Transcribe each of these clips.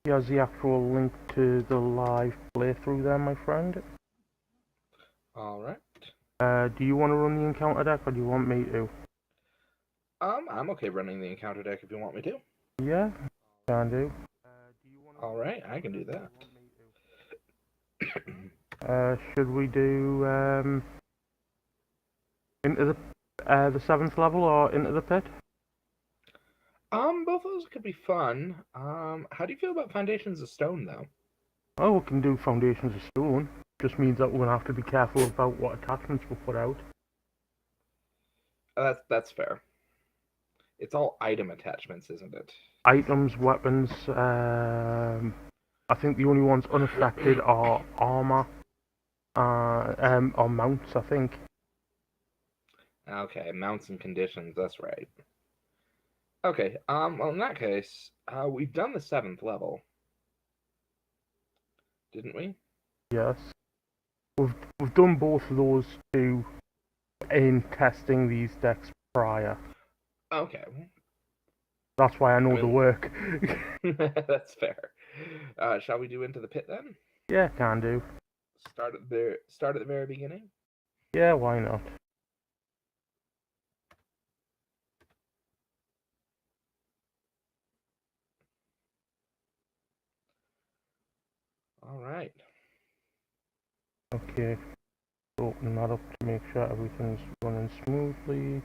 Here's the actual link to the live playthrough there, my friend. Alright. Do you want to run the encounter deck, or do you want me to? I'm okay running the encounter deck if you want me to. Yeah, can do. Alright, I can do that. Should we do into the 7th level or into the pit? Both of those could be fun. How do you feel about Foundations of Stone, though? Oh, we can do Foundations of Stone. Just means that we're gonna have to be careful about what attachments we put out. That's fair. It's all item attachments, isn't it? Items, weapons. I think the only ones unaffected are armor, or mounts. I think. Okay, mounts and conditions, that's right. Okay, well in that case, we've done the 7th level. Didn't we? Yes. We've done both of those two in testing these decks prior. Okay. That's why I know the work. That's fair. Shall we do Into the Pit then? Yeah, can do. Start at the very beginning? Yeah, why not? Alright. Okay. Open that up to make sure everything's running smoothly.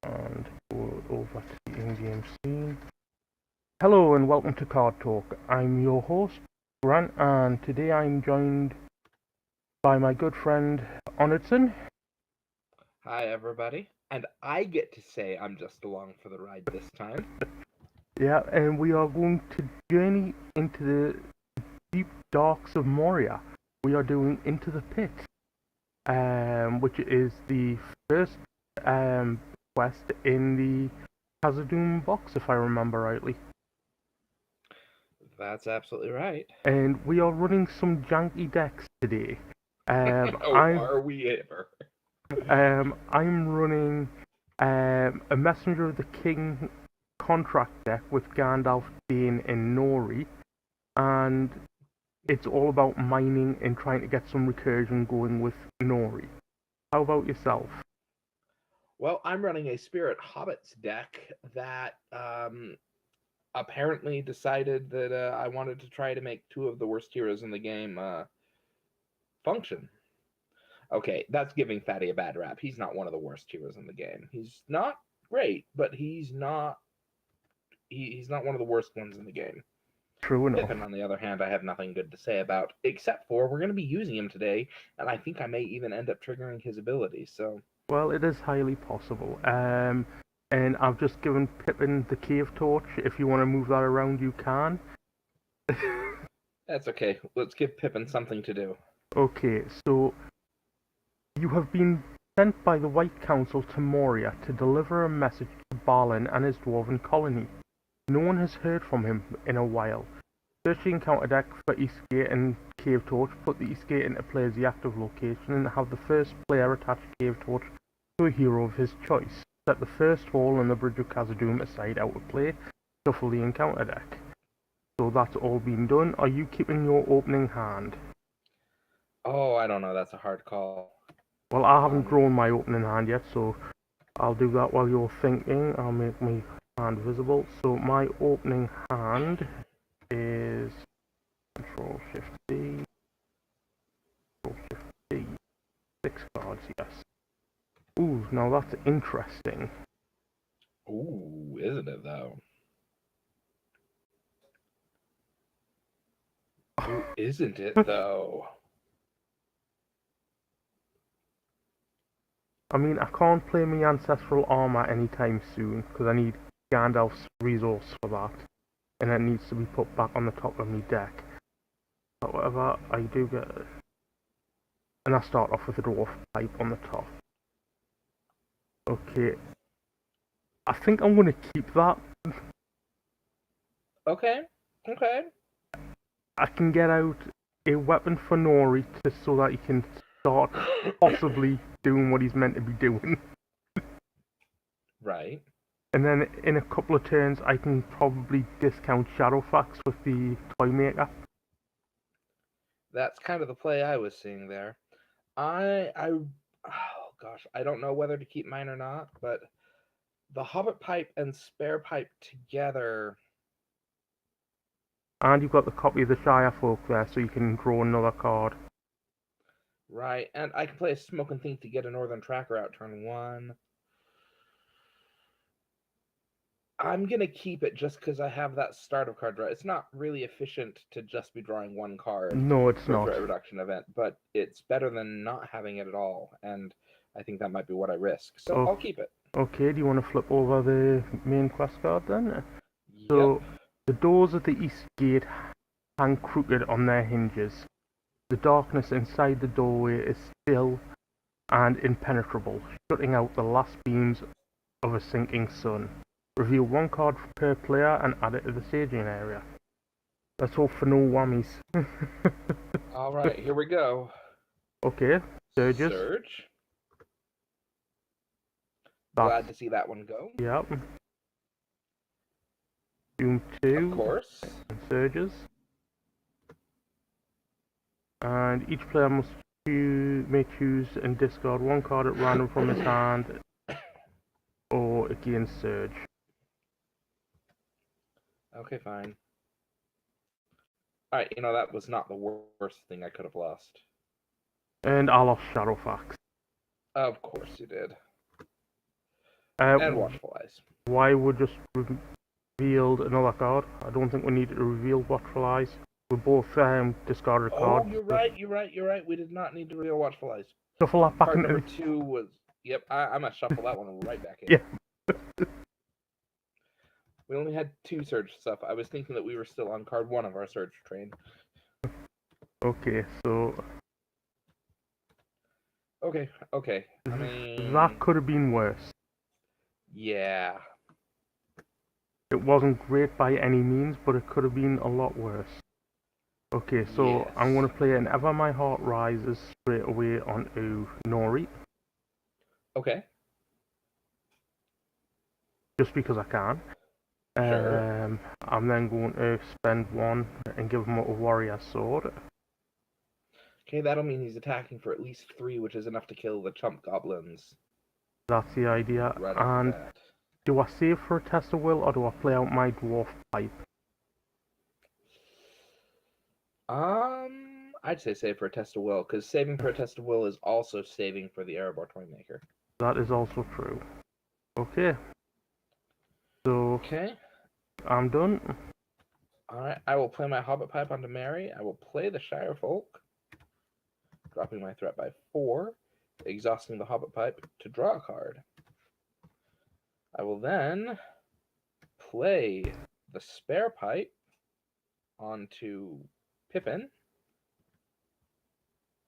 And go over to the in-game scene. Hello and welcome to CardTalk. I'm your host, Grant, and today I'm joined by my good friend, Onidsen. Hi, everybody. And I get to say I'm just along for the ride this time. Yeah, and we are going to journey into the deep darks of Moria. We are doing Into the Pit, which is the first quest in the Khazad-dûm box, if I remember rightly. That's absolutely right. And we are running some janky decks today. Are we ever? I'm running a Messenger of the King contract deck with Gandalf, Dane, and Nori, and it's all about mining and trying to get some recursion going with Nori. How about yourself? Well, I'm running a Spirit Hobbits deck that apparently decided that I wanted to try to make two of the worst heroes in the game function. Okay, that's giving Fatty a bad rap. He's not one of the worst heroes in the game. He's not great, but he's not one of the worst ones in the game. True enough. Pippin, on the other hand, I have nothing good to say about, except for we're going to be using him today, and I think I may even end up triggering his ability, so... Well, it is highly possible. And I've just given Pippin the cave torch. If you want to move that around, you can. That's okay. Let's give Pippin something to do. Okay, so you have been sent by the White Council to Moria to deliver a message to Balin and his dwarven colony. No one has heard from him in a while. Search the encounter deck for Eastgate and Cave Torch, put the Eastgate into play as the active location, and have the first player attach Cave Torch to a hero of his choice. Set the first hole in the Bridge of Khazad-dûm aside out of play, shuffle the encounter deck. So that's all been done. Are you keeping your opening hand? Oh, I don't know. That's a hard call. Well, I haven't drawn my opening hand yet, so I'll do that while you're thinking. I'll make my hand visible. So my opening hand is Control Shift D. Control Shift D. 6 cards, yes. Ooh, now that's interesting. Ooh, isn't it though? Ooh, isn't it though? I mean, I can't play my Ancestral Armor anytime soon, because I need Gandalf's resource for that. And it needs to be put back on the top of my deck. However, I do get it. And I start off with a Dwarf Pipe on the top. Okay. I think I'm going to keep that. Okay. I can get out a weapon for Nori so that he can start possibly doing what he's meant to be doing. Right. And then in a couple of turns, I can probably discount Shadowfax with the Toymaker. That's kind of the play I was seeing there. Oh gosh, I don't know whether to keep mine or not, but the Hobbit Pipe and Spare Pipe together. And you've got the copy of the Shire Folk there, so you can draw another card. Right, and I can play a Smoke and Think to get a Northern Tracker out turn 1. I'm going to keep it just because I have that startup card draw. It's not really efficient to just be drawing one card No, it's for a not. threat reduction event, but it's better than not having it at all, and I think that might be what I risk. So I'll keep it. Okay, do you want to flip over the main quest card then? Yep. So, the doors at the east gate hang crooked on their hinges. The darkness inside the doorway is still and impenetrable, shutting out the last beams of a sinking sun. Reveal one card per player and add it to the staging area. Let's hope for no whammies. Alright, here we go. Okay, Surges. Surge. That's, Glad to see that one go. Yep. Doom 2. Of course. And Surges. And each player may choose and discard one card at random from his hand or against Surge. Okay, fine. Alright, that was not the worst thing I could have lost. And I lost Shadowfax. Of course you did. And Watchful Eyes. Why would just revealed another card? I don't think we need to reveal Watchful Eyes. We both discarded a card. Oh, you're right. We did not need to reveal Watchful Eyes. Shuffle that back Card into... number 2 was... Yep, I'm going to shuffle that one right back in. Yeah. We only had 2 Surge stuff. I was thinking that we were still on card 1 of our Surge train. Okay, so... Okay. I mean... That could have been worse. Yeah. It wasn't great by any means, but it could have been a lot worse. Okay, so yes. I'm going to play an Ever My Heart Rises straight away onto Nori. Okay. Just because I can. Sure. I'm then going to spend 1 and give him a Warrior Sword. Okay, that'll mean he's attacking for at least 3, which is enough to kill the chump goblins. That's the idea. Right and do I save for a Test of Will or do I play out my Dwarf Pipe? I'd say save for a Test of Will, because saving for a Test of Will is also saving for the Erebor Toymaker. That is also true. Okay. So, okay. I'm done. Alright, I will play my Hobbit Pipe onto Mary. I will play the Shire Folk, dropping my threat by 4, exhausting the Hobbit Pipe to draw a card. I will then play the Spare Pipe onto Pippin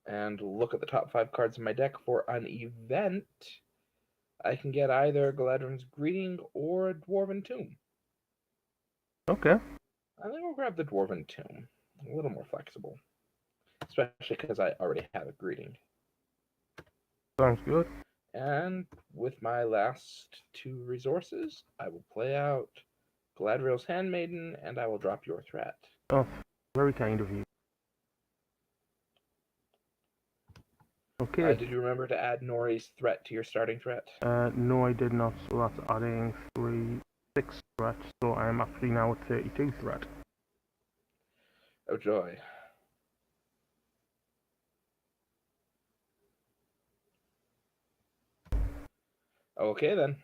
and look at the top 5 cards in my deck for an event. I can get either Galadrin's Greeting or a Dwarven Tomb. Okay. I think I'll grab the Dwarven Tomb. A little more flexible. Especially because I already have a Greeting. Sounds good. And with my last 2 resources, I will play out Galadriel's Handmaiden, and I will drop your threat. Oh, very kind of you. Okay. Did you remember to add Nori's threat to your starting threat? No, I did not. So that's adding 6 threats. So I'm actually now at 32 threat. Oh joy. Okay then.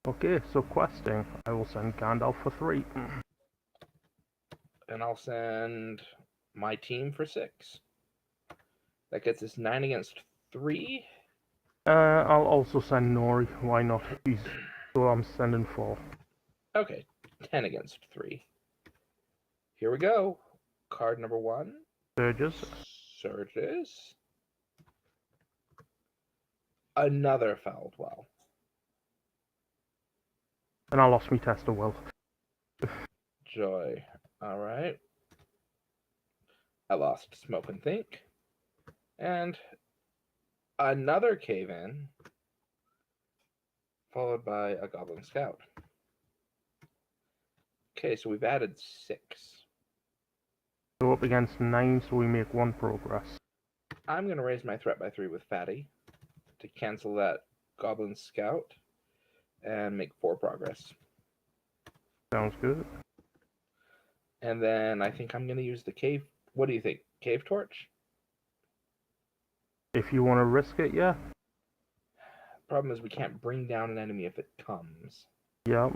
Okay, so questing. I will send Gandalf for 3. And I'll send my team for 6. That gets us 9 against 3. I'll also send Nori. Why not? So I'm sending 4. Okay, 10 against 3. Here we go. Card number 1. Surges. Surges. Another Foul Dwell. And I lost me Test of Will. Joy. Alright. I lost Smoke and Think. And another Cave-In followed by a Goblin Scout. Okay, so we've added 6. So up against 9, so we make 1 progress. I'm going to raise my threat by 3 with Fatty to cancel that Goblin Scout and make 4 progress. Sounds good. And then I think I'm going to use the cave. What do you think? Cave torch? If you want to risk it, yeah. Problem is we can't bring down an enemy if it comes. Yep.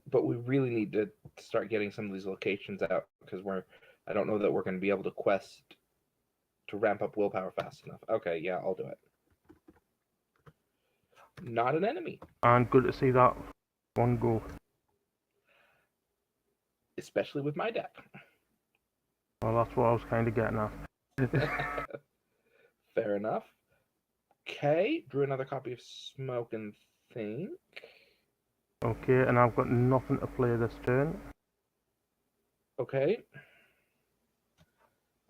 But we really need to start getting some of these locations out because I don't know that we're going to be able to quest to ramp up willpower fast enough. Okay, yeah, I'll do it. Not an enemy. And good to see that one go. Especially with my deck. Well, that's what I was kind of getting at. Fair enough. Okay, drew another copy of Smoke and Think. Okay, and I've got nothing to play this turn. Okay.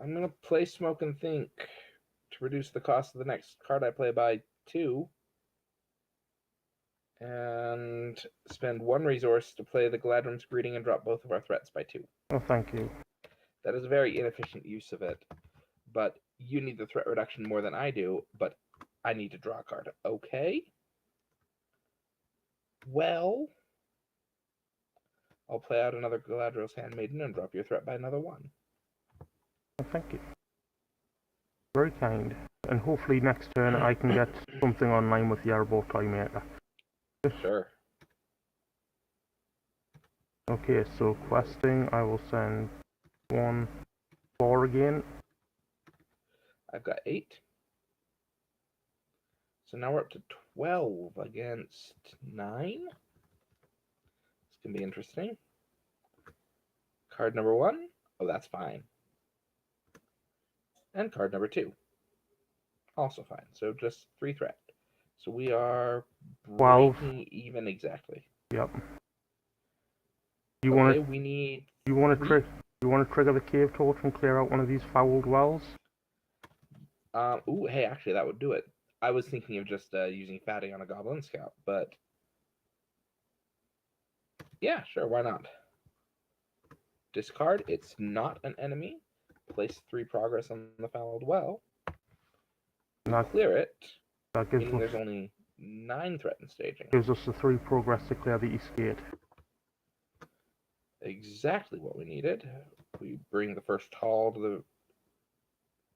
I'm going to play Smoke and Think to reduce the cost of the next card I play by 2. And spend 1 resource to play the Galadrim's Greeting and drop both of our threats by 2. Oh, thank you. That is a very inefficient use of it. But you need the threat reduction more than I do, but I need to draw a card. Okay. Well, I'll play out another Galadriel's Handmaiden and drop your threat by another 1. Oh, thank you. Very kind. And hopefully next turn I can get something online with the Airboat Toymaker. Sure. Okay, so questing, I will send 1, 4 again. I've got 8. So now we're up to 12 against 9. This can be interesting. Card number 1. Oh, that's fine. And card number 2. Also fine. So just 3 threat. So we are 12. breaking even exactly. Yep. You want to trigger the cave torch and clear out one of these fouled wells? Ooh, hey, actually, that would do it. I was thinking of just using Fatty on a Goblin Scout, but yeah, sure, why not? Discard. It's not an enemy. Place 3 progress on the fouled well. Clear it. That gives meaning there's only 9 threat in staging. Gives us the 3 progress to clear the east gate. Exactly what we needed. We bring the first hall to the...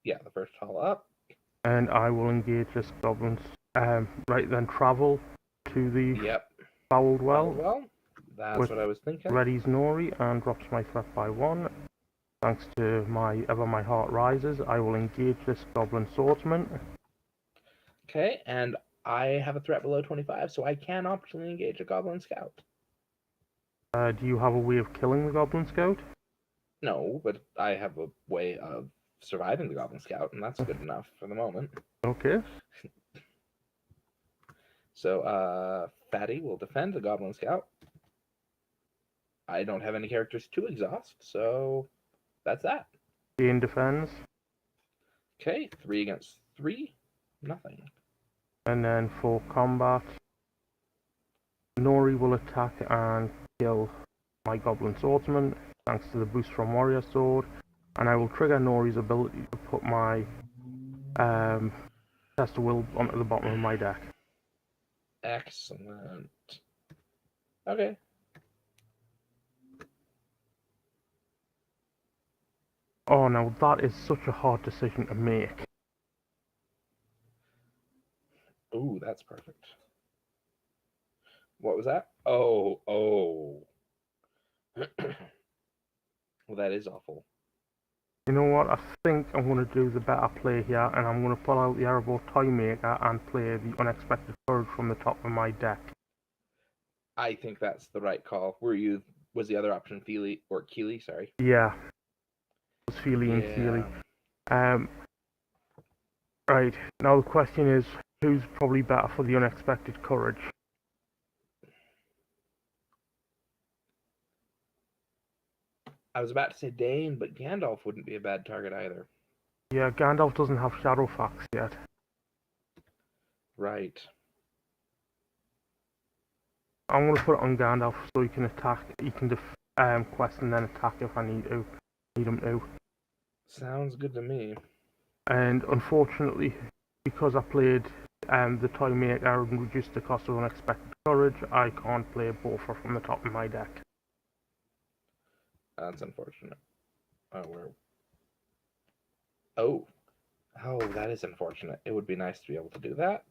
Yeah, the first hall up. And I will engage this goblin. Right then, travel to the fouled well. That's what I was thinking. Readies Nori and drops my threat by 1. Thanks to Ever My Heart Rises, I will engage this goblin swordsman. Okay, and I have a threat below 25, so I can optionally engage a goblin scout. Do you have a way of killing the goblin scout? No, but I have a way of surviving the goblin scout, and that's good enough for the moment. Okay. So, Fatty will defend the goblin scout. I don't have any characters to exhaust, so that's that. Jane defends. Okay, 3 against 3, nothing. And then for combat, Nori will attack and kill my goblin swordsman, thanks to the boost from Warrior Sword, and I will trigger Nori's ability to put my Test of Will onto the bottom of my deck. Excellent. Okay. Oh, now that is such a hard decision to make. Ooh, that's perfect. What was that? Oh. Well, that is awful. You know what? I think I'm going to do the better play here, and I'm going to pull out the Airboat Toymaker and play the Unexpected Courage from the top of my deck. I think that's the right call. Was the other option Feely or Keely? Sorry. Yeah. It was Feely and Keely. Right. Now the question is, who's probably better for the Unexpected Courage? I was about to say Dane, but Gandalf wouldn't be a bad target either. Yeah, Gandalf doesn't have Shadowfax yet. Right. I'm gonna put it on Gandalf so he can attack. He can quest and then attack if I need him to. Sounds good to me. And unfortunately, because I played the Toy Maker and reduced the cost of Unexpected Courage, I can't play Boffer from the top of my deck. That's unfortunate. Oh, where? Oh. Oh, that is unfortunate. It would be nice to be able to do that.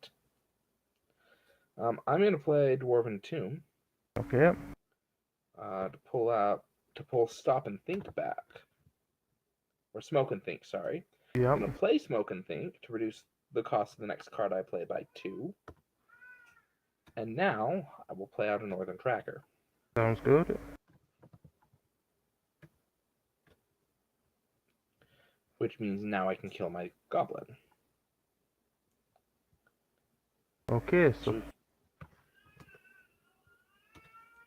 I'm going to play Dwarven Tomb. Okay. To pull Stop and Think back. Or Smoke and Think, sorry. Yep. I'm going to play Smoke and Think to reduce the cost of the next card I play by 2. And now I will play out a Northern Tracker. Sounds good. Which means now I can kill my goblin. Okay, so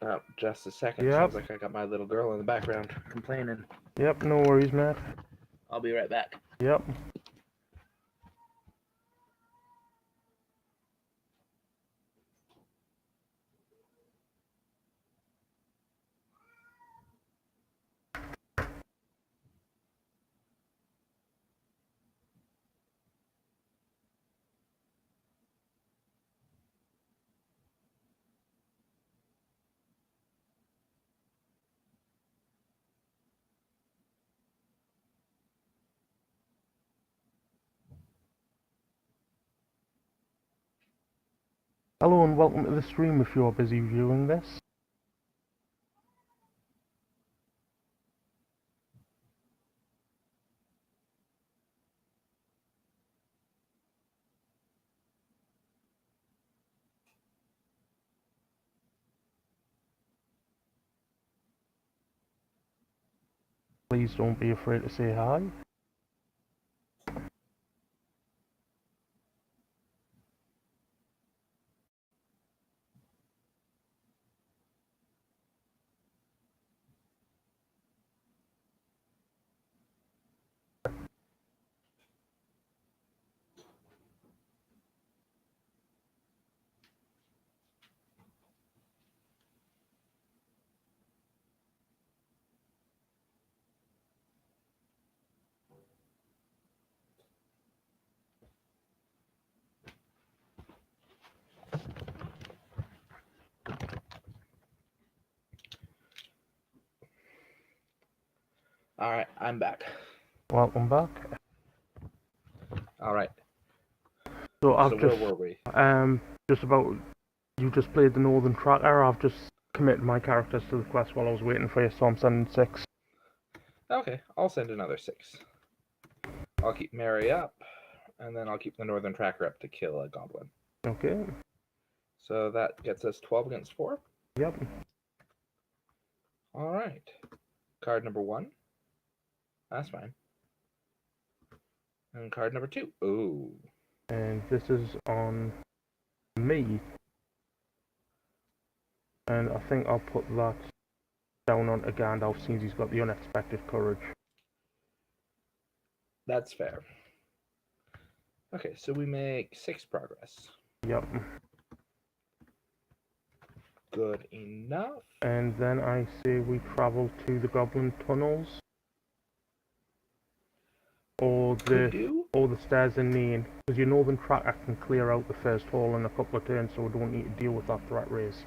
Oh, just a second. Yep. Sounds like I got my little girl in the background complaining. Yep, no worries, Matt. I'll be right back. Yep. Hello and welcome to the stream if you're busy viewing this. Please don't be afraid to say hi. Alright, I'm back. Welcome back. Alright. So I've So just where were we? just about you just played the Northern Tracker. I've just committed my characters to the quest while I was waiting for you, so I'm sending 6. Okay, I'll send another 6. I'll keep Mary up, and then I'll keep the Northern Tracker up to kill a goblin. Okay. So that gets us 12 against 4. Yep. Alright. Card number 1. That's fine. And card number 2. Ooh. And this is on me. And I think I'll put that down on Gandalf since he's got the Unexpected Courage. That's fair. Okay, so we make 6 progress. Yep. Good enough. And then I say we travel to the Goblin Tunnels. Or the stairs in Nain. Because your Northern Tracker can clear out the first hall in a couple of turns, so we don't need to deal with that threat raise.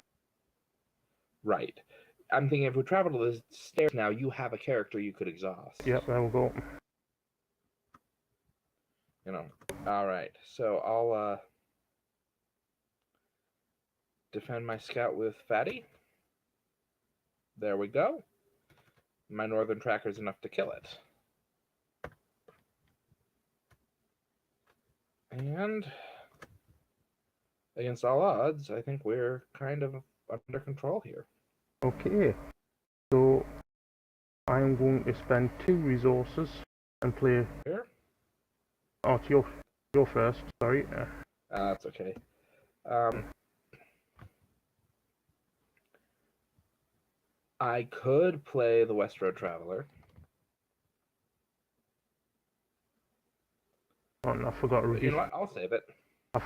Right. I'm thinking if we travel to the stairs now, you have a character you could exhaust. Yep, there we go. You know. Alright, so I'll defend my scout with Fatty. There we go. My Northern Tracker's enough to kill it. And against all odds, I think we're kind of under control here. Okay, so I'm going to spend 2 resources and play. Here? Oh, it's your first. Sorry. That's okay. I could play the West Road Traveler. Oh, and I forgot to But you reduce. know what? I'll save it. I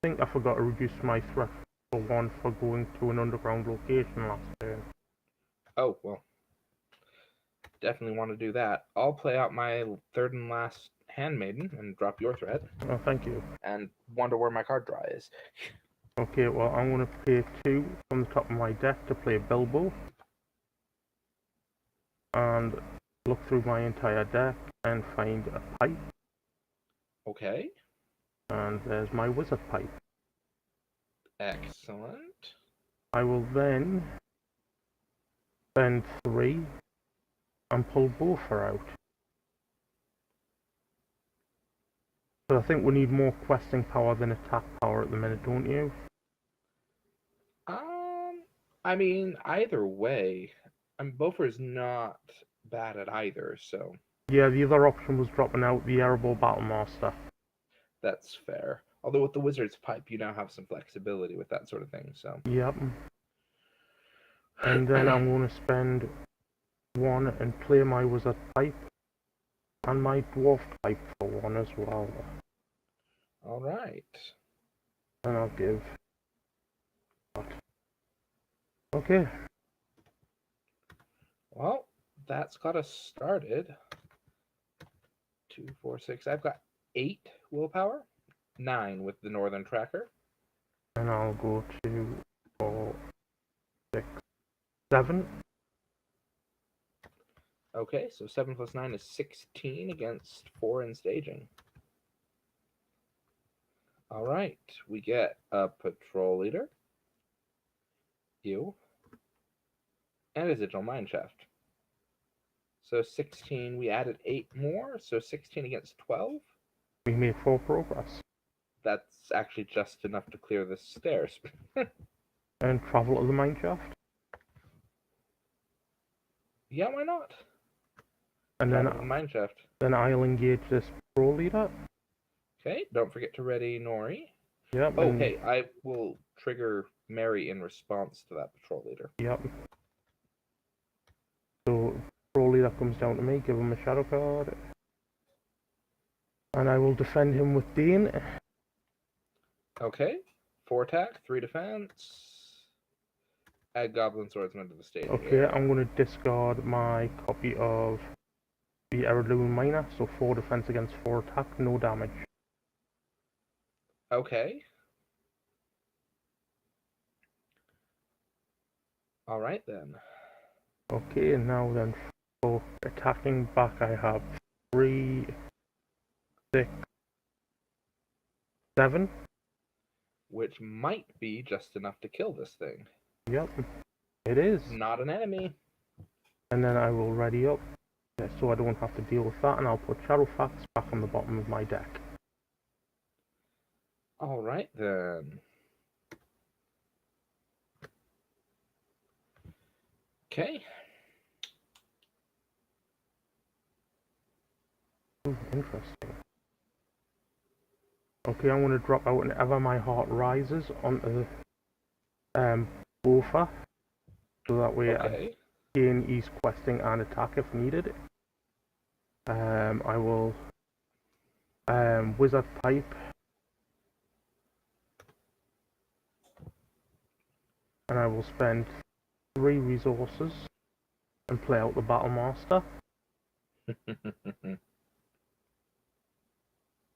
think I forgot to reduce my threat for 1 for going to an underground location last turn. Oh, well. Definitely want to do that. I'll play out my third and last handmaiden and drop your threat. Oh, thank you. And wonder where my card draw is. Okay, well, I'm going to pay 2 from the top of my deck to play Bilbo. And look through my entire deck and find a pipe. Okay. And there's my wizard pipe. Excellent. I will then spend 3 and pull Boffer out. But I think we need more questing power than attack power at the minute, don't you? I mean, either way, Boffer's not bad at either, so Yeah, the other option was dropping out the Erebor Battlemaster. that's fair. Although with the wizard's pipe, you now have some flexibility with that sort of thing, so. Yep. And then I'm going to spend 1 and play my wizard pipe and my dwarf pipe for 1 as well. All right. And I'll give that. Okay. Well, that's got us started. 2, 4, 6. I've got 8 willpower, 9 with the northern tracker. And I'll go to 4, 6, 7. Okay, so 7 plus 9 is 16 against 4 in staging. All right, we get a patrol leader, you, and a digital mineshaft. So 16, we added 8 more, so 16 against 12. We made 4 progress. That's actually just enough to clear the stairs. And travel to the mineshaft. Yeah, why not? And Travel to the mineshaft. then I'll engage this patrol leader. Okay, don't forget to ready Nori. Yep. Okay, I will trigger Mary in response to that patrol leader. Yep. So, patrol leader comes down to me, give him a shadow card. And I will defend him with Dean. Okay, 4 attack, 3 defense. Add Goblin Swordsman to the stage. Okay, I'm going to discard my copy of the Heirloom Miner, so 4 defense against 4 attack, no damage. Okay. Alright then. Okay, and now then, for attacking back, I have 3, 6, 7. Which might be just enough to kill this thing. Yep, it is. Not an enemy. And then I will ready up, so I don't have to deal with that, and I'll put Shadowfax back on the bottom of my deck. Alright then. Okay. Ooh, interesting. Okay, I'm going to drop out whenever my heart rises onto the Boffer, so that way Okay. I gain ease questing and attack if needed. I will Wizard Pipe, and I will spend 3 resources and play out the Battlemaster.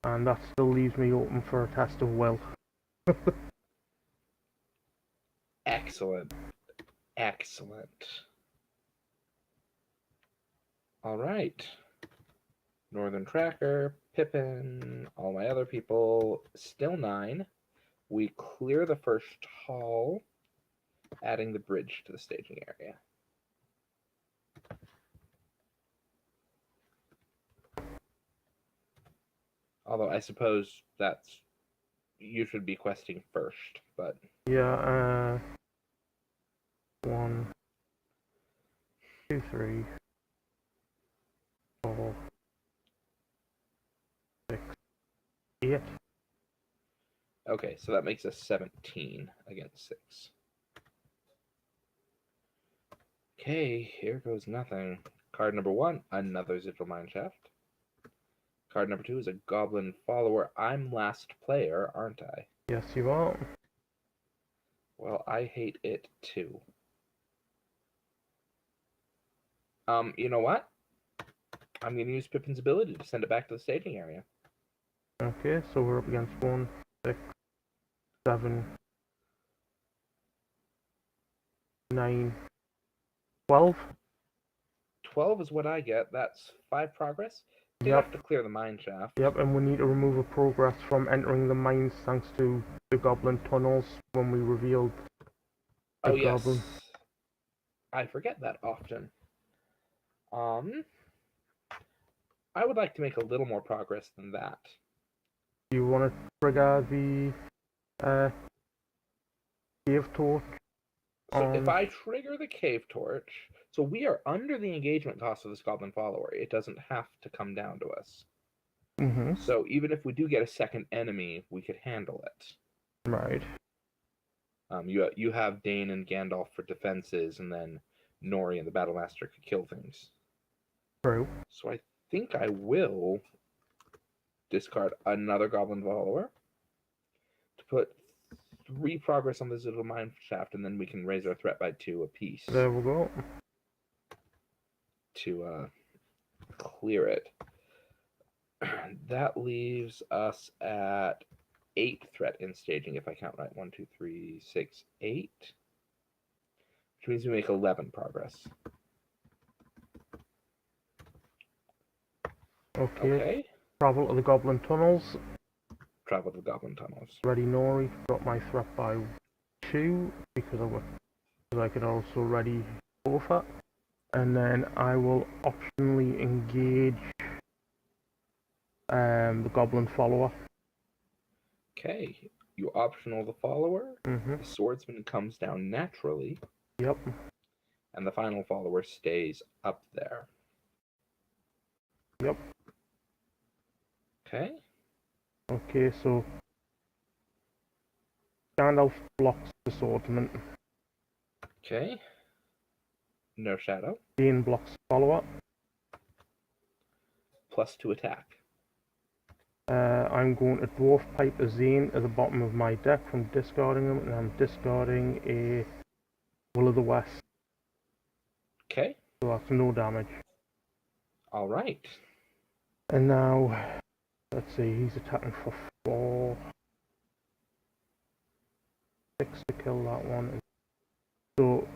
And that still leaves me open for a test of will. Excellent. Excellent. Alright. Northern Tracker, Pippin, all my other people, still 9. We clear the first hall, adding the bridge to the staging area. Although I suppose that's you should be questing first, but Yeah, 1, 2, 3, 4, 6, 8. okay, so that makes us 17 against 6. Okay, here goes nothing. Card number 1, another Zitral Mineshaft. Card number 2 is a goblin follower. I'm last player, aren't I? Yes, you are. Well, I hate it too. You know what? I'm going to use Pippin's ability to send it back to the staging area. Okay, so we're up against 1, 6, 7, 9, 12. 12 is what I get. That's 5 progress. Enough to clear the mine shaft. Yep, and we need to remove a progress from entering the mines thanks to the goblin tunnels when we revealed the goblin. Yes. I forget that often. I would like to make a little more progress than that. Do you want to trigger the cave torch? So if I trigger the cave torch, so we are under the engagement cost of this goblin follower. It doesn't have to come down to us. Mm-hmm. So even if we do get a second enemy, we could handle it. Right. You have Dane and Gandalf for defenses, and then Nori and the Battlemaster could kill things. True. So I think I will discard another goblin follower to put 3 progress on this little mine shaft, and then we can raise our threat by 2 apiece. There we go. To clear it. That leaves us at 8 threat in staging, if I count right. 1, 2, 3, 6, 8. Which means we make 11 progress. Okay. Travel to the goblin tunnels. Travel to the goblin tunnels. Ready Nori. Got my threat by 2 because I could also ready Gopher. And then I will optionally engage the goblin follower. Okay, you optional the follower. Mm-hmm. The swordsman comes down naturally. Yep. And the final follower stays up there. Yep. Okay. Okay, so Gandalf blocks the swordsman. Okay. No shadow. Dane blocks the follower. +2 attack. I'm going to dwarf pipe a Zane at the bottom of my deck from discarding them, and I'm discarding a Will of the West. Okay. So that's no damage. All right. And now, let's see, he's attacking for 4, 6 to kill that one. So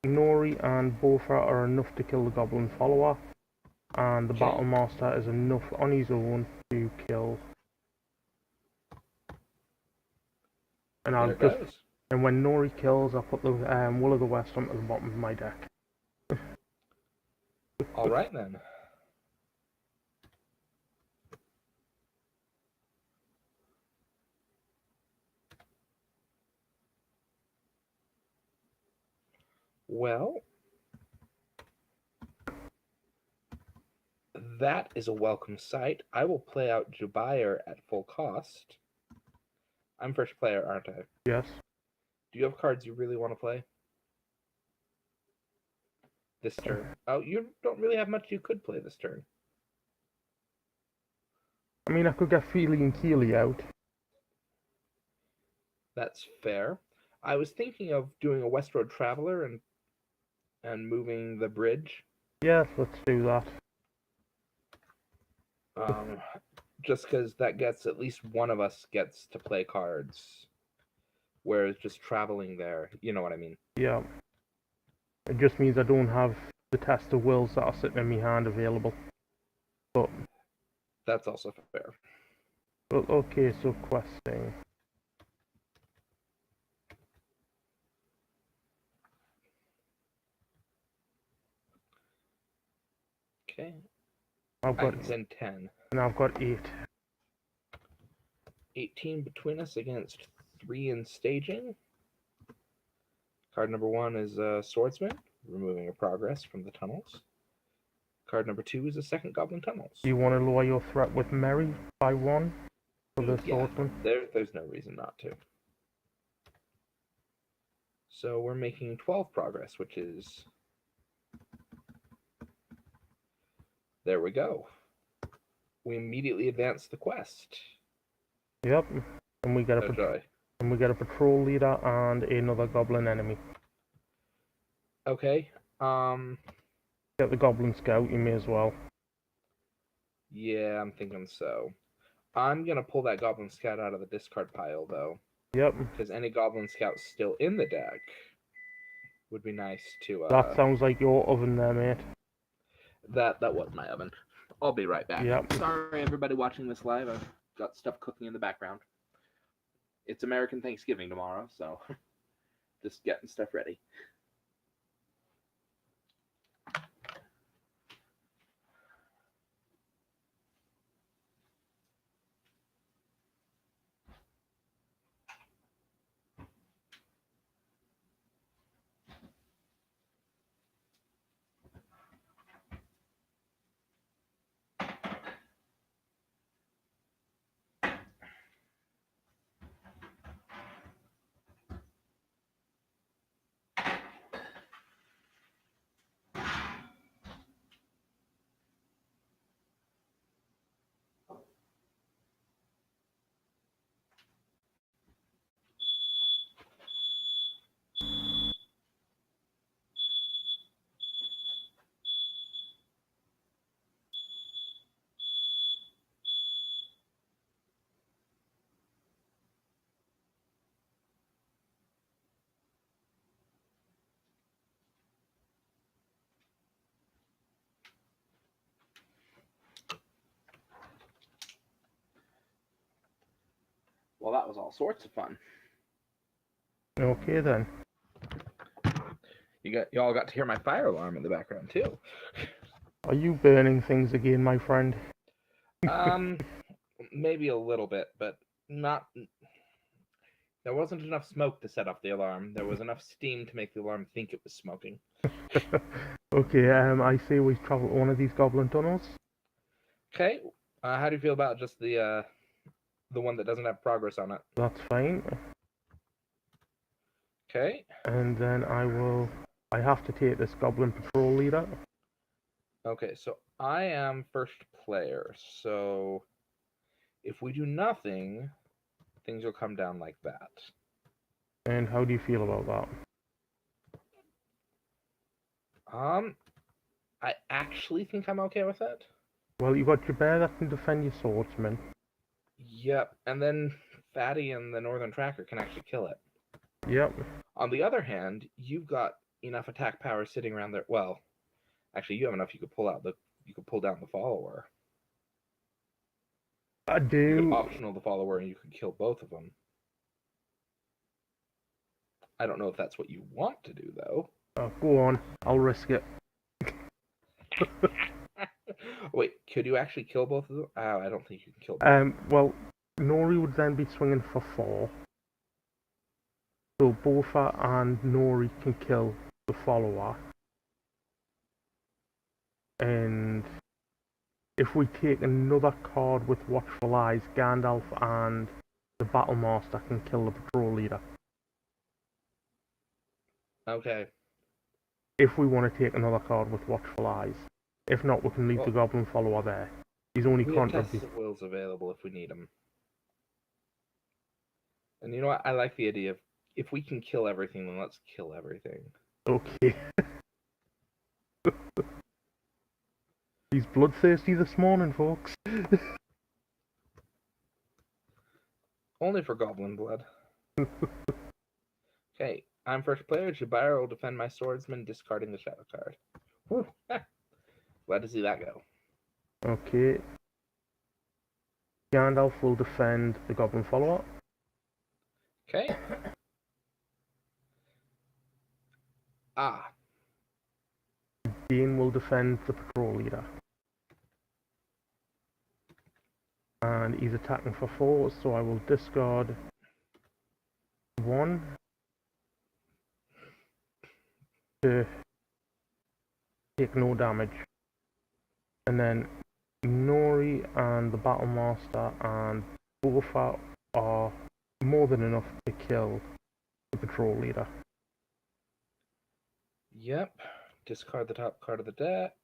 Nori and Bofa are enough to kill the goblin follower, and the Battle Master is enough on his own to kill. And I'll just, and when Nori kills, I'll put the Will of the West onto the bottom of my deck. All right then. Well, that is a welcome sight. I will play out Jubair at full cost. I'm first player, aren't I? Yes. Do you have cards you really want to play this turn? Oh, you don't really have much you could play this turn. I mean, I could get Feely and Keely out. That's fair. I was thinking of doing a Westroad Traveler and moving the bridge. Yes, let's do that. Just because that gets at least one of us gets to play cards, whereas just traveling there, you know what I mean? Yeah. It just means I don't have the Test of Wills that are sitting in my hand available. But that's also fair. But okay, so questing. Okay. I've got 10. And I've got 8. 18 between us against 3 in staging. Card number 1 is a Swordsman, removing a progress from the tunnels. Card number 2 is a second Goblin Tunnels. Do you want to lower your threat with Merry by 1 for the Swordsman? There's no reason not to. So we're making 12 progress, which is... There we go. we immediately advance the quest. Yep. And we get Oh, joy. a patrol leader and another goblin enemy. Okay. Get the goblin scout, you may as well. Yeah, I'm thinking so. I'm gonna pull that goblin scout out of the discard pile though. Yep. Because any goblin scouts still in the deck would be nice to That sounds like your oven there, mate. That was my oven. I'll be right back. Yep. Sorry everybody watching this live. I've got stuff cooking in the background. It's American Thanksgiving tomorrow, so just getting stuff ready. Well, that was all sorts of fun. Okay then. You all got to hear my fire alarm in the background too. Are you burning things again, my friend? Maybe a little bit, but not. There wasn't enough smoke to set off the alarm. There was enough steam to make the alarm think it was smoking. Okay, I say we travel one of these goblin tunnels. Okay. How do you feel about just the one that doesn't have progress on it? That's fine. Okay. And then I have to take this goblin patrol leader. Okay, so I am first player. So if we do nothing, things will come down like that. And how do you feel about that? I actually think I'm okay with it. Well, you got your bear that can defend your swordsman. Yep, and then Fatty and the Northern Tracker can actually kill it. Yep. On the other hand, you've got enough attack power sitting around there. Well, actually, you have enough. You could pull down the follower. I do. You could optional the follower, and you could kill both of them. I don't know if that's what you want to do, though. Go on. I'll risk it. Wait, could you actually kill both of them? Oh, I don't think you can kill both. Well, Nori would then be swinging for 4. So Bofa and Nori can kill the follower. And if we take another card with Watchful Eyes, Gandalf and the Battle Master can kill the patrol leader. Okay. If we want to take another card with Watchful Eyes. If not, we can leave the Goblin Follower there. He's only we have contra. Tests of Wills available if we need them. And you know what? I like the idea of if we can kill everything, then let's kill everything. Okay. He's bloodthirsty this morning, folks. Only for goblin blood. Okay, I'm first player. Jabira will defend my swordsman, discarding the shadow card. Whew. Glad to see that go. Okay. Gandalf will defend the Goblin Follower. Okay. Dean will defend the patrol leader. And he's attacking for 4, so I will discard 1 to take no damage. And then Nori and the Battle Master and Bofa are more than enough to kill the patrol leader. Yep. Discard the top card of the deck.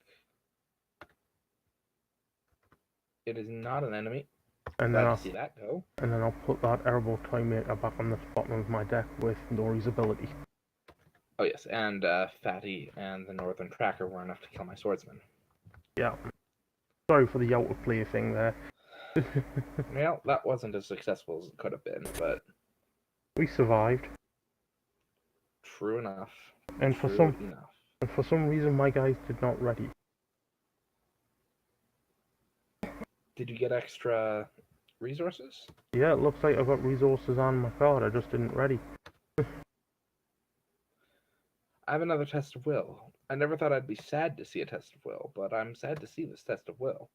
It is not an enemy. And Glad to see that go. And then I'll put that Erebor Toymaker back on the bottom of my deck with Nori's ability. Oh yes, and Fatty and the Northern Tracker were enough to kill my swordsman. Yeah. Sorry for the out of play thing there. Well, that wasn't as successful as it could have been, but we survived. True enough. And for some reason my guys did not ready. Did you get extra resources? Yeah, it looks like I've got resources on my card, I just didn't ready. I have another test of will. I never thought I'd be sad to see a test of will, but I'm sad to see this test of will.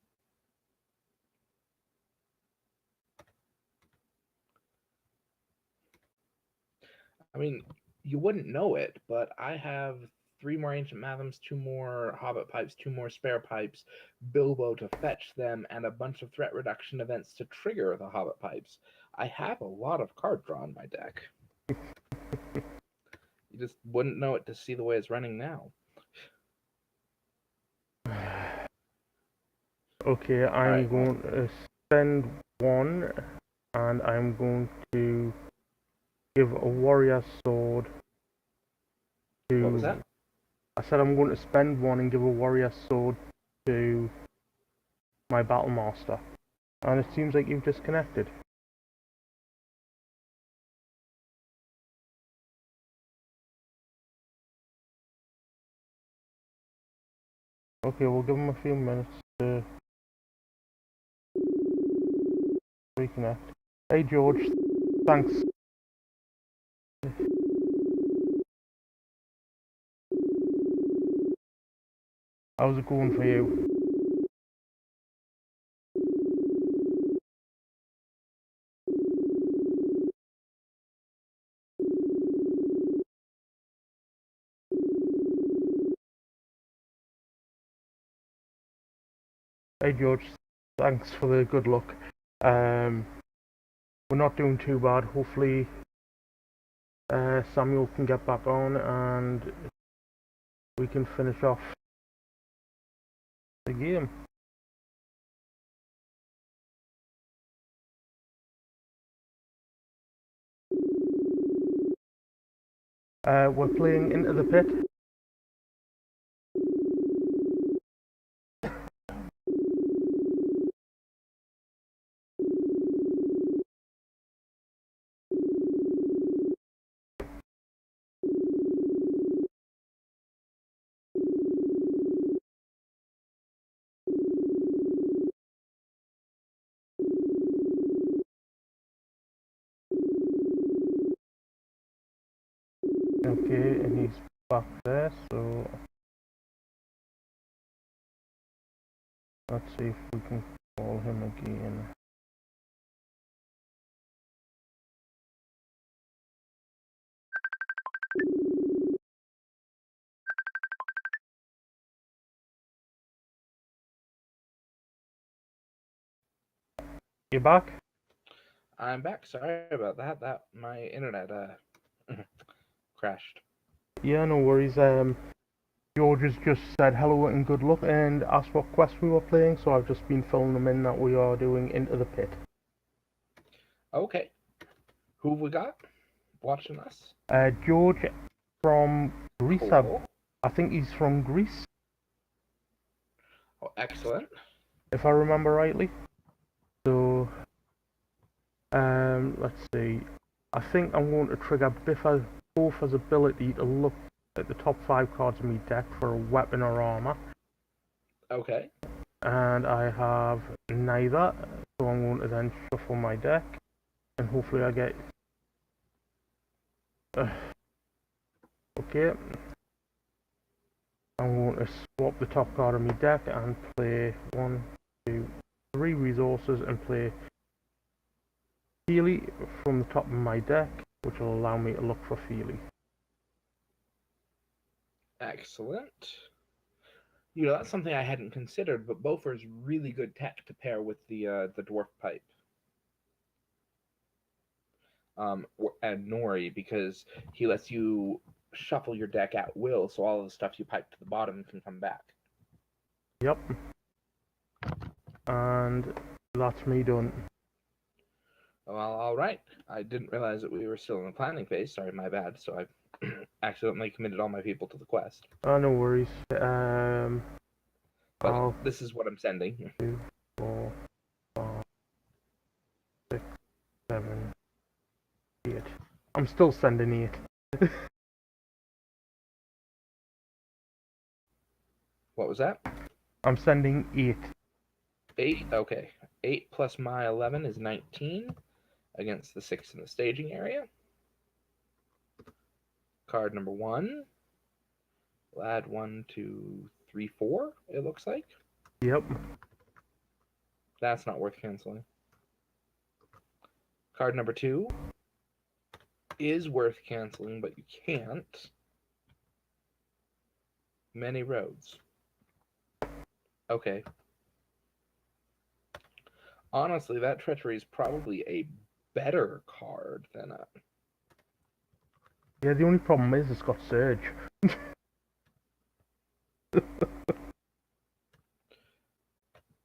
I mean, you wouldn't know it, but I have 3 more Ancient Mathams, 2 more Hobbit Pipes, 2 more Spare Pipes, Bilbo to fetch them, and a bunch of threat reduction events to trigger the Hobbit Pipes. I have a lot of card draw in my deck. You just wouldn't know it to see the way it's running now. Okay, I'm going to spend 1, and I'm going to give a warrior sword to... What was that? I said I'm going to spend 1 and give a warrior sword to my battle master. And it seems like you've disconnected. Okay, we'll give him a few minutes to reconnect. Hey George, thanks. How's it going for you? Hey George, thanks for the good luck. We're not doing too bad. Hopefully Samuel can get back on and we can finish off the game. We're playing Into the Pit. Okay, and he's back there, so let's see if we can call him again. You back? I'm back. Sorry about that. My internet crashed. Yeah, no worries. George has just said hello and good luck and asked what quest we were playing, so I've just been filling them in that we are doing Into the Pit. Okay. Who have we got watching us? George from Greece. Cool. I think he's from Greece, Oh, excellent. if I remember rightly. So, let's see. I think I'm going to trigger Biffa's ability to look at the top 5 cards in my deck for a weapon or armor. Okay. And I have neither, so I'm going to then shuffle my deck, and hopefully I get... okay. I'm going to swap the top card of my deck and play 1, 2, 3 resources and play Feely from the top of my deck, which will allow me to look for Feely. Excellent. You know, that's something I hadn't considered, but Bofer's really good tech to pair with the dwarf pipe. And Nori, because he lets you shuffle your deck at will, so all of the stuff you pipe to the bottom can come back. Yep. And that's me done. Well, all right. I didn't realize that we were still in the planning phase. Sorry, my bad. So I accidentally committed all my people to the quest. No worries. But this is what I'm sending. 2, 4, 5, 6, 7, 8. I'm still sending 8. What was that? I'm sending 8. 8? Okay. 8 plus my 11 is 19 against the 6 in the staging area. Card number 1. We'll add 1, 2, 3, 4, it looks like. Yep. That's not worth canceling. Card number 2 is worth canceling, but you can't. Many roads. Okay. Honestly, that treachery is probably a better card than a... Yeah, the only problem is it's got Surge.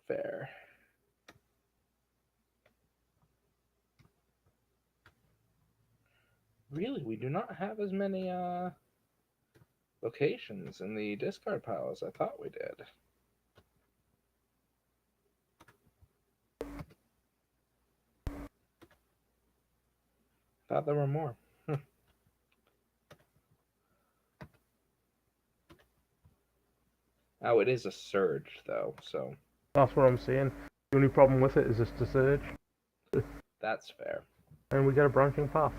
Fair. Really, we do not have as many locations in the discard pile as I thought we did. Thought there were more. Oh, it is a surge, though, so... That's what I'm saying. The only problem with it is it's the Surge. That's fair. And we get a branching path.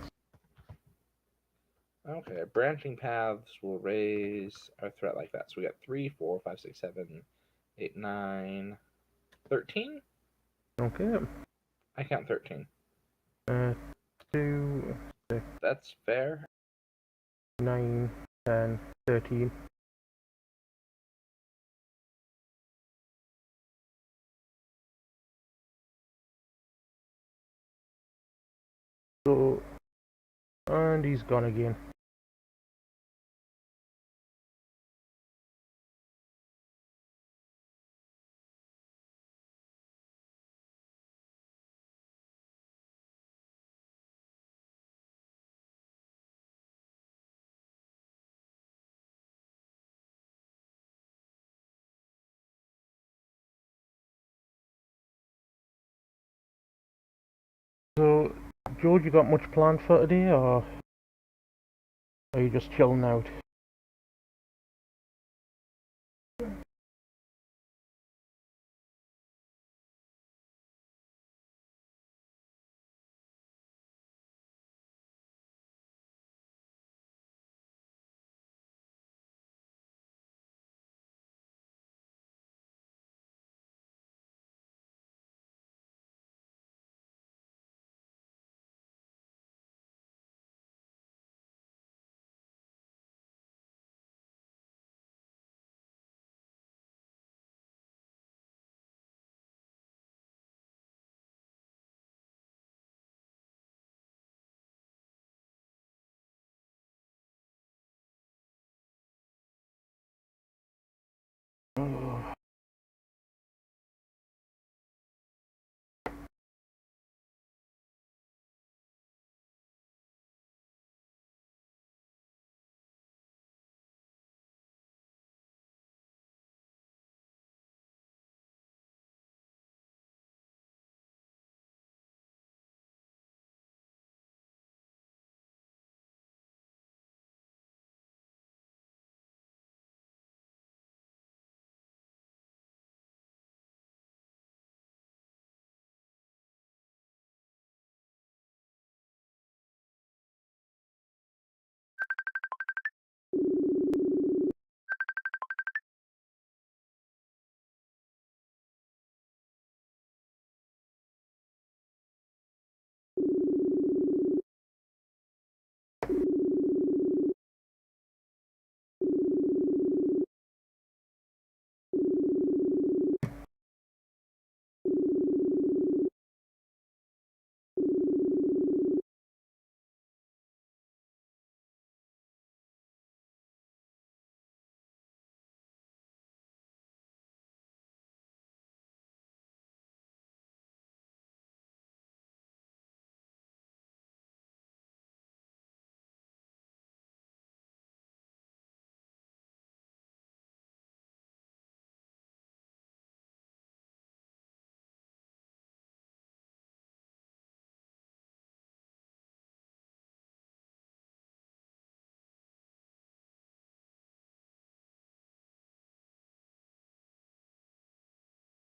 Okay, branching paths will raise our threat like that. So we got 3, 4, 5, 6, 7, 8, 9, 13? Okay. I count 13. 2, 6, That's fair. 9, 10, 13. So, and he's gone again. So, George, you got much planned for today, or are you just chilling out?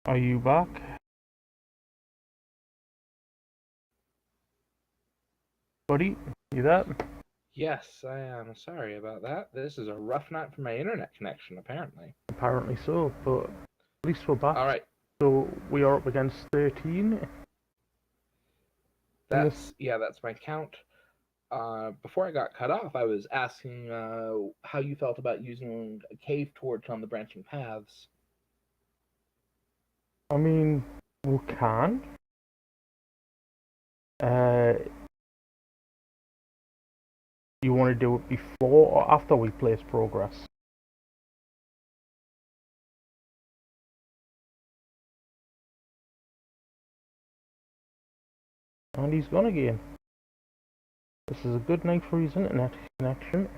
Are you back? Buddy, you there? Yes, I am sorry about that. This is a rough night for my internet connection, apparently. Apparently so, but at least we're back. All right, So we are up against 13. that's my count. Before I got cut off, I was asking how you felt about using a cave torch on the branching paths. I mean, we can. You want to do it before or after we place progress? And he's gone again. This is a good night for his internet connection.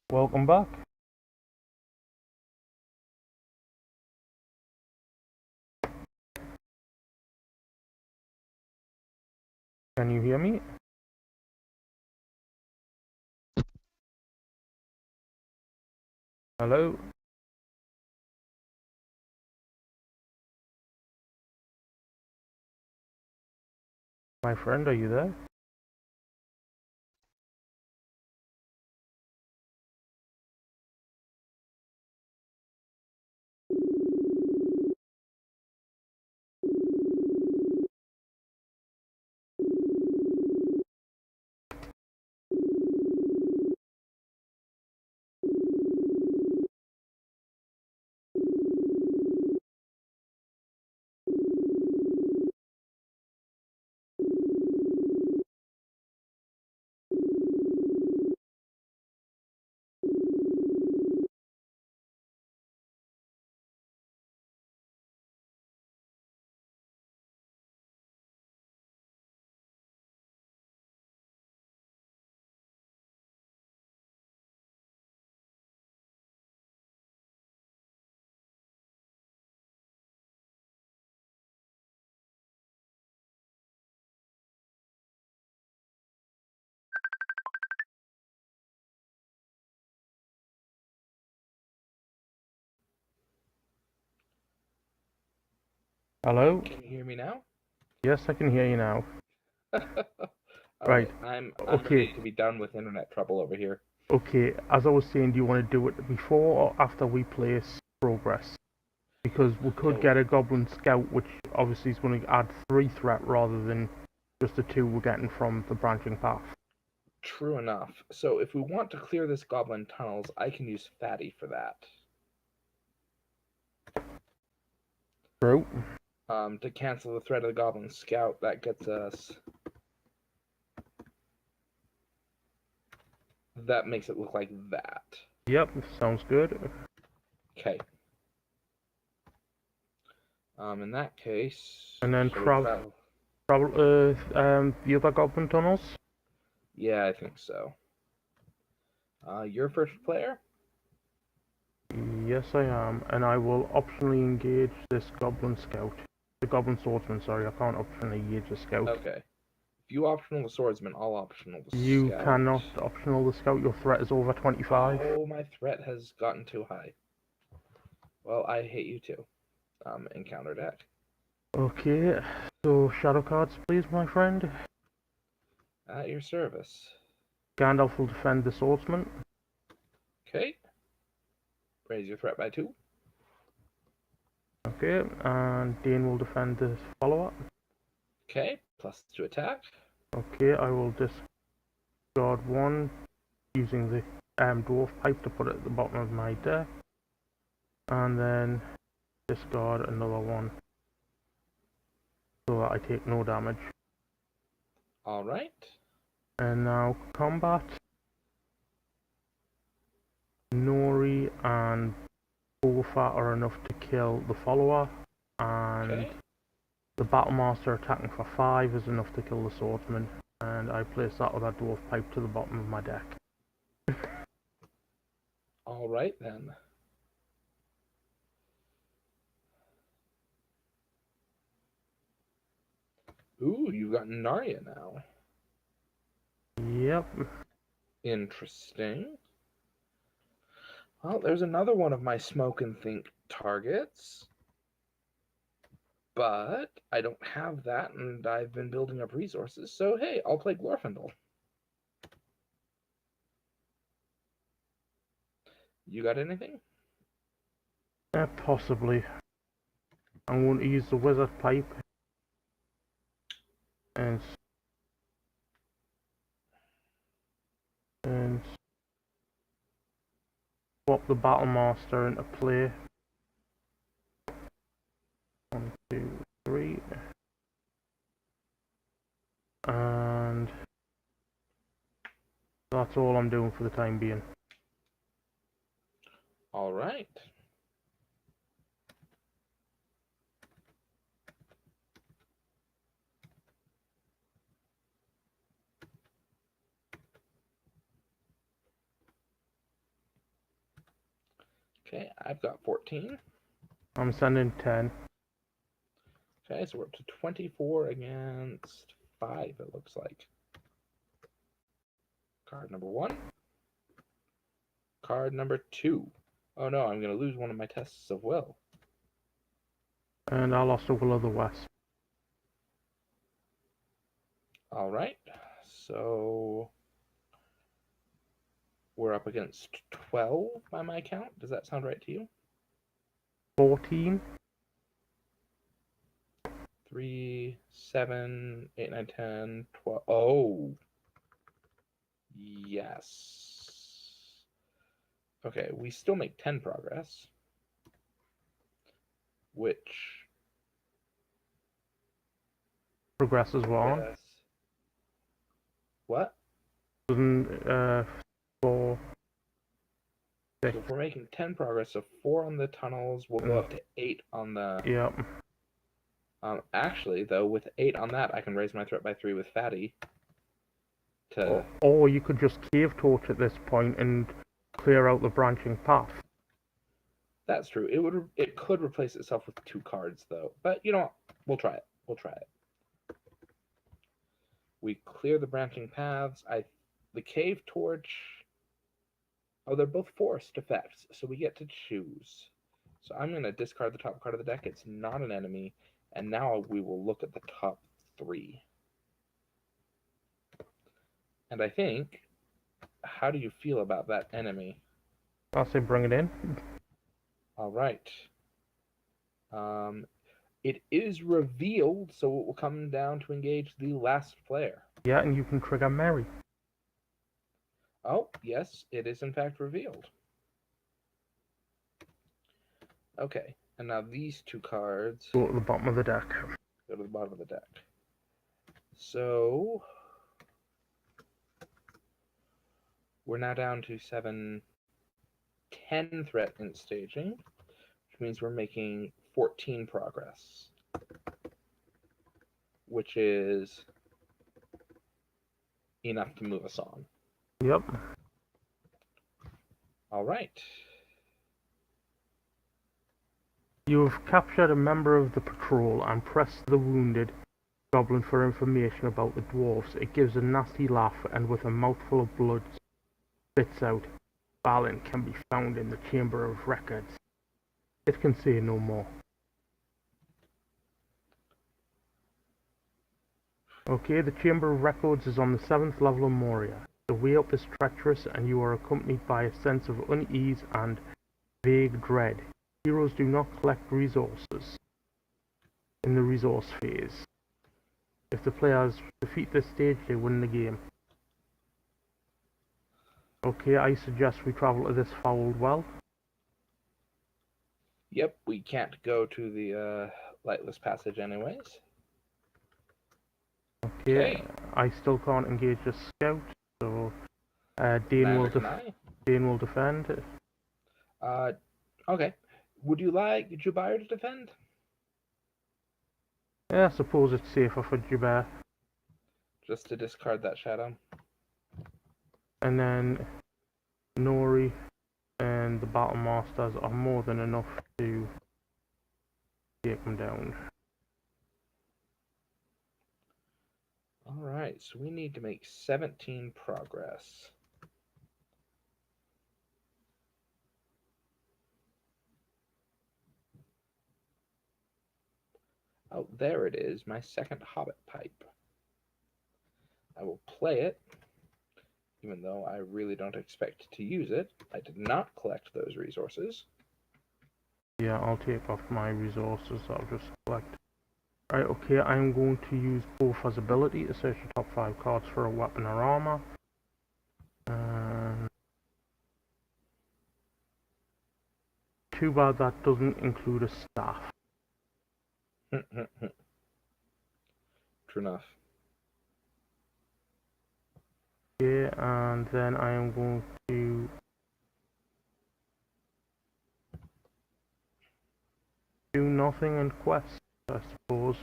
Welcome back. Can you hear me? Hello? My friend, are you there? Hello? Can you hear me now? Yes, I can hear you now. All Right. I'm Okay. ready to be done with internet trouble over here. Okay, as I was saying, do you want to do it before or after we place progress? Because we could get a Goblin Scout, which obviously is going to add 3 threat rather than just the 2 we're getting from the branching path. True enough. So if we want to clear this goblin tunnels, I can use Fatty for that. True. To cancel the threat of the goblin scout, that gets us. That makes it look like that. Yep, sounds good. Okay. In that case, And then shall we travel? the other Goblin tunnels? Yeah, I think so. Your first player? Yes, I am, and I will optionally engage this Goblin Scout. The Goblin Swordsman, sorry, I can't optionally engage the Scout. Okay. If you optional the swordsman, I'll optional the You scout. cannot optional the Scout, your threat is over 25. Oh, my threat has gotten too high. Well, I hate you too. Encounter deck. Okay, so shadow cards please, my friend. At your service. Gandalf will defend the Swordsman. Okay. Raise your threat by 2. Okay, and Dane will defend the follower. Okay, plus 2 attack. Okay, I will discard 1 using the dwarf pipe to put it at the bottom of my deck. And then discard another 1 so that I take no damage. Alright. And now combat. Nori and Bofa are enough to kill the follower, and Okay. the Battlemaster attacking for 5 is enough to kill the swordsman, and I place that other dwarf pipe to the bottom of my deck. All right then. Ooh, you got Narya now. Yep. Interesting. Well, there's another one of my smoke and think targets. But I don't have that, and I've been building up resources, so hey, I'll play Glorfindel. You got anything? Possibly. I'm going to use the wizard pipe and swap the Battlemaster into play. 1, 2, 3. And that's all I'm doing for the time being. All right. Okay, I've got 14. I'm sending 10. Okay, so we're up to 24 against 5, it looks like. Card number 1. Card number 2. Oh no, I'm going to lose one of my tests of will. And I lost a Will of the West. All right, so we're up against 12 by my count. Does that sound right to you? 14. 3, 7, 8, 9, 10, 12. Oh, yes. Okay, we still make 10 progress, which Progresses well. yes. What? 4, 6. So if we're making 10 progress, so 4 on the tunnels, we'll go up to 8 on the... Yep. Actually, though, with 8 on that, I can raise my threat by 3 with Fatty. Or you could just cave torch at this point and clear out the branching path. That's true. It could replace itself with 2 cards, though. But you know what? We'll try it. We'll try it. We clear the branching paths. The cave torch. Oh, they're both forced effects, so we get to choose. So I'm going to discard the top card of the deck. It's not an enemy. And now we will look at the top 3. And I think, how do you feel about that enemy? I say bring it in. All right. It is revealed, so it will come down to engage the last player. Yeah, and you can trigger Mary. Oh, yes, it is in fact revealed. Okay, and now these 2 cards Go to the bottom of the deck. go to the bottom of the deck. So we're now down to 7, 10 threat in staging, which means we're making 14 progress, which is enough to move us on. Yep. All right. You have captured a member of the patrol and pressed the wounded goblin for information about the dwarves. It gives a nasty laugh and with a mouthful of blood spits out, Balin can be found in the Chamber of Records. It can say no more. Okay, the Chamber of Records is on the 7th level of Moria. The way up is treacherous and you are accompanied by a sense of unease and vague dread. Heroes do not collect resources in the resource phase. If the players defeat this stage, they win the game. Okay, I suggest we travel to this fouled well. Yep, we can't go to the lightless passage anyways. Okay, I still can't engage a scout, so Dane will defend. Okay. Would you like Jubair to defend? Yeah, I suppose it's safer for Jubei. Just to discard that shadow. And then Nori and the Battle Masters are more than enough to take him down. Alright, so we need to make 17 progress. Oh, there it is, my second Hobbit pipe. I will play it, even though I really don't expect to use it. I did not collect those resources. Yeah, I'll take off my resources that I'll just collect. Right, okay, I'm going to use both as ability to search the top 5 cards for a weapon or armor. Too bad that doesn't include a staff. True enough. Okay, and then I am going to do nothing and quest, I suppose.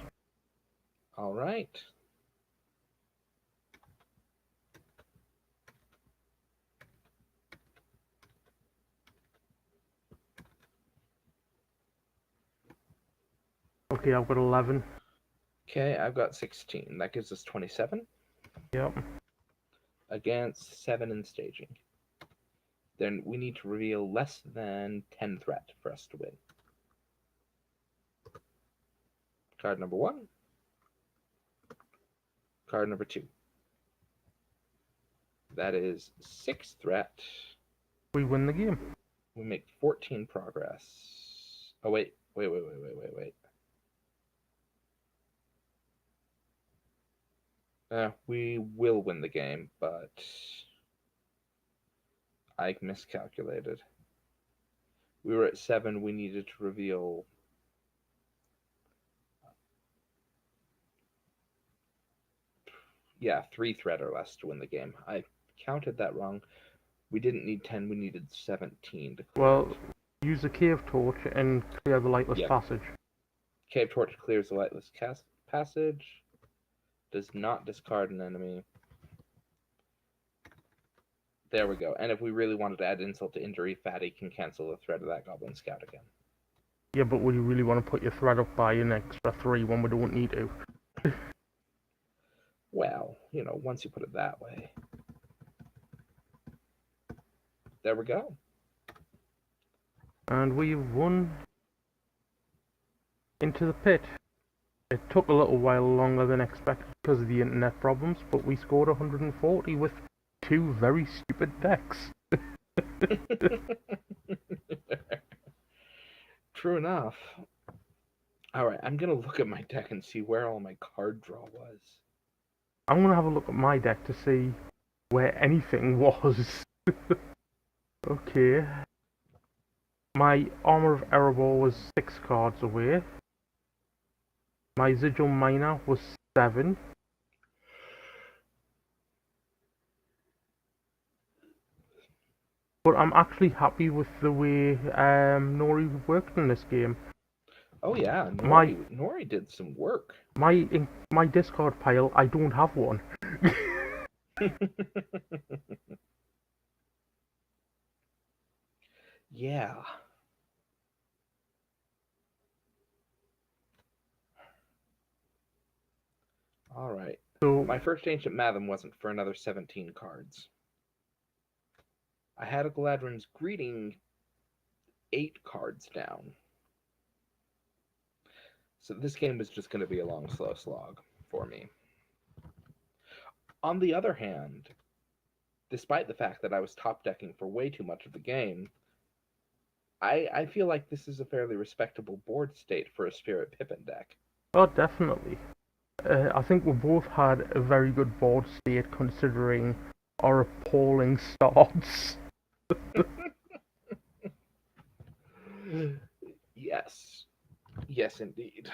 Alright. Okay, I've got 11. Okay, I've got 16. That gives us 27. Yep. Against 7 in staging. Then we need to reveal less than 10 threat for us to win. Card number 1. Card number 2. That is 6 threat. We win the game. We make 14 progress. Oh, wait. We will win the game, but I miscalculated. We were at 7. We needed to reveal... Yeah, 3 threat or less to win the game. I counted that wrong. We didn't need 10. We needed 17 to clear Well, it. use the cave torch and clear the lightless passage. Cave torch clears the lightless passage. Does not discard an enemy. There we go. And if we really wanted to add insult to injury, Fatty can cancel the threat of that Goblin Scout again. Yeah, but would you really want to put your threat up by an extra 3 when we don't need to? Well, once you put it that way. There we go. And we've won into the pit. It took a little while longer than expected because of the internet problems, but we scored 140 with 2 very stupid decks. True enough. Alright, I'm going to look at my deck and see where all my card draw was. I'm going to have a look at my deck to see where anything was. Okay. My Armor of Erebor was 6 cards away. My Sigil Miner was 7. But I'm actually happy with the way Nori worked in this game. Oh yeah, Nori did some work. My discard pile, I don't have one. Yeah. Alright. So my first Ancient Matham wasn't for another 17 cards. I had a Galadrin's Greeting 8 cards down. So this game was just going to be a long, slow slog for me. On the other hand, despite the fact that I was top decking for way too much of the game, I feel like this is a fairly respectable board state for a Spirit Pippin deck. oh, definitely. I think we both had a very good board state considering our appalling starts. Yes. Yes, indeed.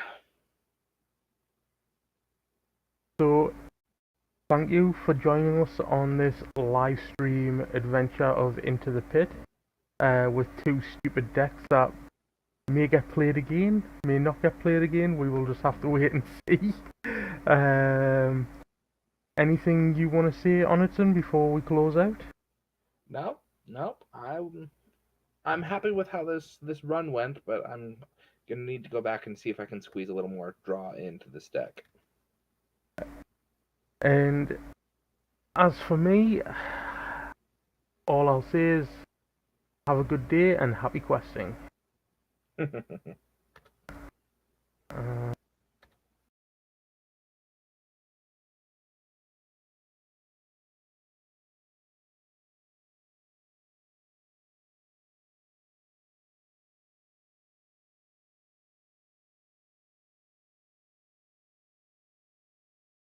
So, thank you for joining us on this live stream adventure of Into the Pit. with two stupid decks that may get played again, may not get played again. We will just have to wait and see. Anything you want to say, Onidsen, before we close out? No. I'm happy with how this run went, but I'm gonna need to go back and see if I can squeeze a little more draw into this deck. And as for me, all I'll say is have a good day and happy questing.